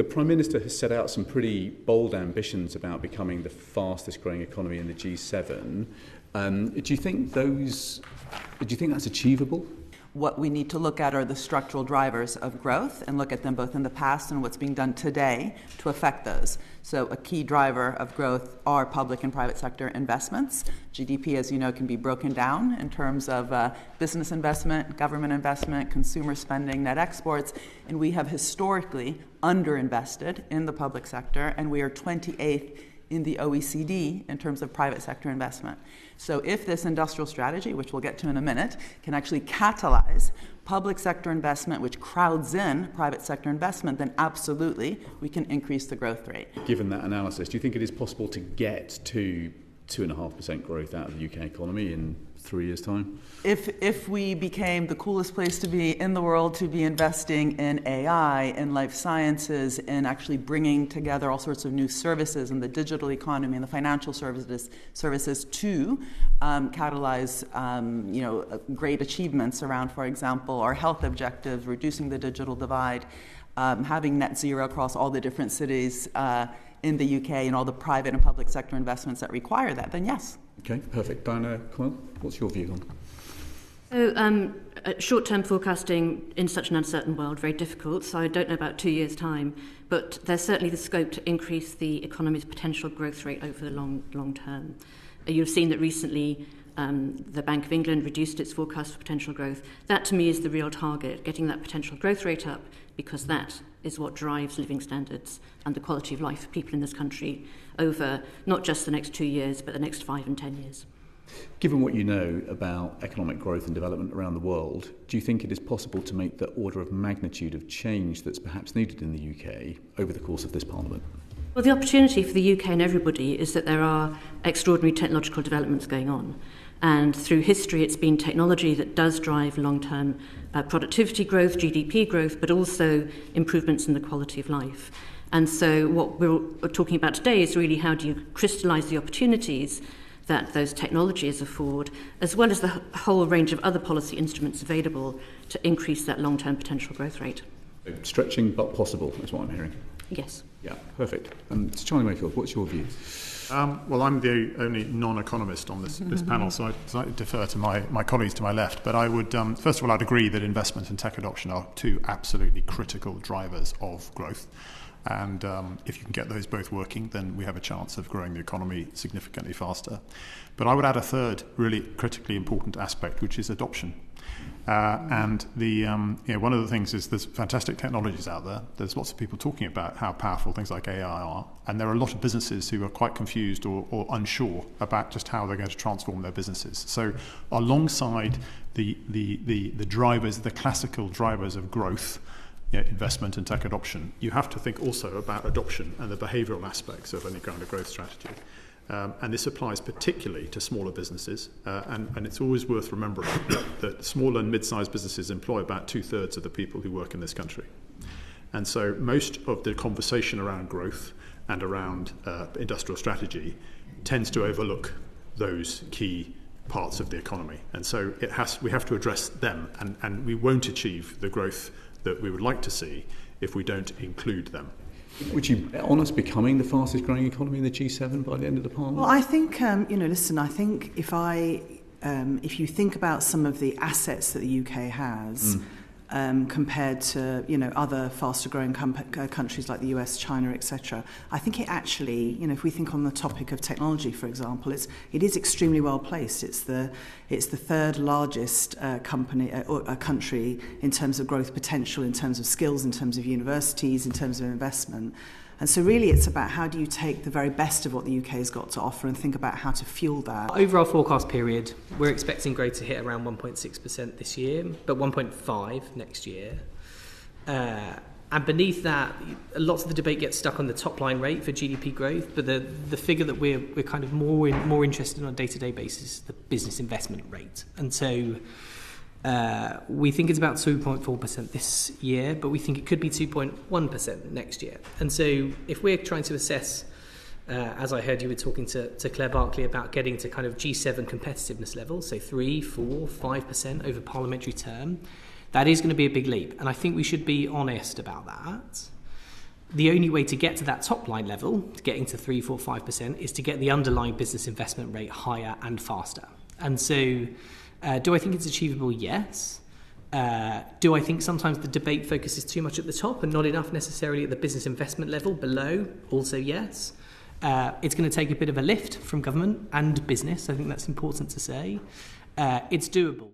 The Prime Minister has set out some pretty bold ambitions about becoming the fastest growing economy in the G7. Do you think that's achievable? What we need to look at are the structural drivers of growth and look at them both in the past and what's being done today to affect those. So a key driver of growth are public and private sector investments. GDP, as you know, can be broken down in terms of business investment, government investment, consumer spending, net exports, and we have historically underinvested in the public sector, and we are 28th in the OECD in terms of private sector investment. So if this industrial strategy, which we'll get to in a minute, can actually catalyze public sector investment, which crowds in private sector investment, then absolutely we can increase the growth rate. Given that analysis, do you think it is possible to get to 2.5% growth out of the UK economy in 3 years' time? If we became the coolest place to be in the world to be investing in AI, in life sciences, in actually bringing together all sorts of new services in the digital economy and the financial services to catalyze great achievements around, for example, our health objectives, reducing the digital divide, having net zero across all the different cities in the UK and all the private and public sector investments that require that, then yes. Okay, perfect. Diana Quill, what's your view on? So short-term forecasting in such an uncertain world, very difficult, so I don't know about 2 years' time, but there's certainly the scope to increase the economy's potential growth rate over the long term. You've seen that recently the Bank of England reduced its forecast for potential growth. That, to me, is the real target, getting that potential growth rate up, because that is what drives living standards and the quality of life for people in this country over not just the next 2 years, but the next 5 and 10 years. Given what you know about economic growth and development around the world, do you think it is possible to make the order of magnitude of change that's perhaps needed in the UK over the course of this Parliament? Well, the opportunity for the UK and everybody is that there are extraordinary technological developments going on. And through history, it's been technology that does drive long-term productivity growth, GDP growth, but also improvements in the quality of life. And so what we're talking about today is really how do you crystallise the opportunities that those technologies afford, as well as the whole range of other policy instruments available to increase that long-term potential growth rate. Stretching but possible is what I'm hearing. Yes. Yeah, perfect. Charlie Mayfield, what's your view? Well, I'm the only non-economist on this panel, so I defer to my colleagues to my left. But I would, first of all, I'd agree that investment and tech adoption are two absolutely critical drivers of growth. And if you can get those both working, then we have a chance of growing the economy significantly faster. But I would add a third really critically important aspect, which is adoption. And one of the things is there's fantastic technologies out there. There's lots of people talking about how powerful things like AI are. And there are a lot of businesses who are quite confused or unsure about just how they're going to transform their businesses. So alongside the drivers, the classical drivers of growth, investment and tech adoption, you have to think also about adoption and the behavioural aspects of any kind of growth strategy. And this applies particularly to smaller businesses. And it's always worth remembering that small and mid-sized businesses employ about 2/3 of the people who work in this country. And so most of the conversation around growth and around industrial strategy tends to overlook those key parts of the economy. And so we have to address them. And we won't achieve the growth that we would like to see if we don't include them. Would you bet on us becoming the fastest growing economy in the G7 by the end of the Parliament? Well, I think, I think if you think about some of the assets that the UK has, compared to other faster growing countries like the US, China, etc. I think it actually, if we think on the topic of technology, for example, it is extremely well placed. It's the third largest country in terms of growth potential, in terms of skills, in terms of universities, in terms of investment. And so really it's about how do you take the very best of what the UK has got to offer and think about how to fuel that. Over our forecast period, we're expecting growth to hit around 1.6% this year, but 1.5% next year. And beneath that, lots of the debate gets stuck on the top line rate for GDP growth, but the figure that we're kind of more interested in on a day-to-day basis is the business investment rate. And so we think it's about 2.4% this year, but we think it could be 2.1% next year. And so if we're trying to assess, as I heard you were talking to Claire Barclay about getting to kind of G7 competitiveness levels, so 3, 4, 5% over parliamentary term, that is going to be a big leap. And I think we should be honest about that. The only way to get to that top line level, to getting to 3, 4, 5%, is to get the underlying business investment rate higher and faster. And so, do I think it's achievable? Yes. Do I think sometimes the debate focuses too much at the top and not enough necessarily at the business investment level below? Also, yes. It's going to take a bit of a lift from government and business. I think that's important to say. It's doable.